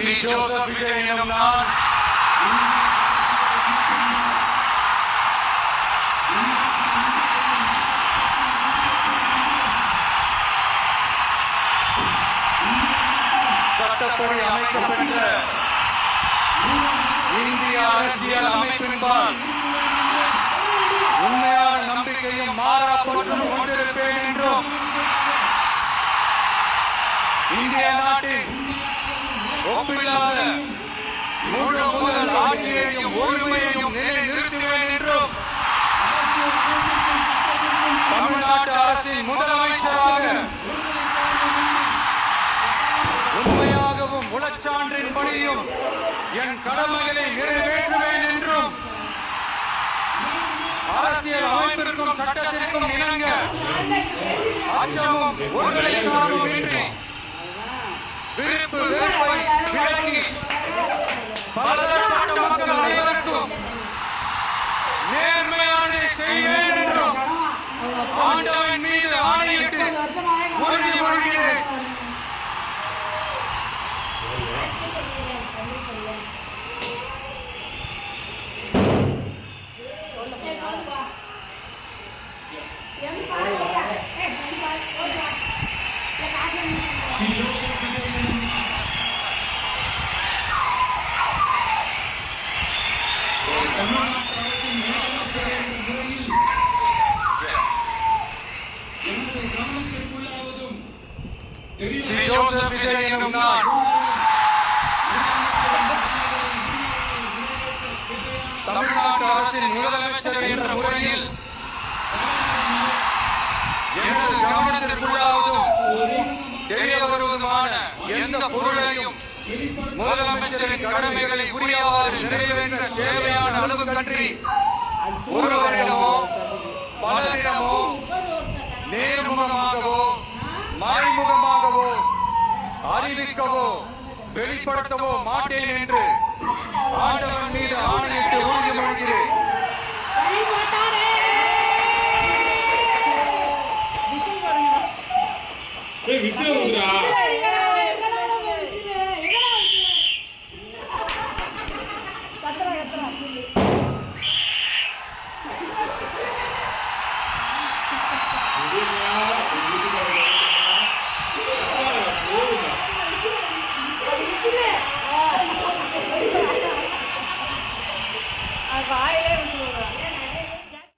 C. Joseph Vijay எனும் நான் சட்டப்படி அமைக்கப்பெற்ற இந்திய அரசியல் அமைப்பின்பால் உண்மையான நம்பிக்கையும் மாறா பற்றும் கொண்டிருப்பேன் என்றும் இந்திய நாட்டின் ஒப்பில்லாத முழு முதல் ஆட்சியையும் உரிமையையும் நிலைநிறுத்துவேன் என்றும் தமிழ்நாட்டு அரசின் முதலமைச்சராக உண்மையாகவும் உளச்சான்றின்படியும் என் கடமைகளை நிறைவேற்றுவேன் என்றும் அரசியல் அமைப்பிற்கும் சட்டத்திற்கும் இணங்க அச்சமும் ஒருதலை சார்பும் இன்றி விருப்பு வெறுப்பை விலக்கி பலதரப்பட்ட மக்கள் அனைவருக்கும் நேர்மையானதை செய்வேன் என்றும் ஆண்டவன் மீது ஆணையிட்டு உறுதிமொழிகிறேன். சி. ஜோசப் விஜய் எனும் நான் தமிழ்நாட்டு அரசின் முதலமைச்சர் என்ற முறையில் எனது கவனத்திற்குள்ளாவதும் தெரிய வருவதுமான எந்த பொருளையும் முதலமைச்சரின் கடமைகளை உரியவாறு நிறைவேற்ற தேவையான அளவு கன்றி ஒருவரிடமோ பலரிடமோ நேர்முகமாகவோ மறைமுகமாகவோ அறிவிக்கவோ வெளிப்படுத்தவோ மாட்டேன் என்று ஆண்டவன் மீது ஆணையிட்டு உறுதிமொழிகிறேன். Good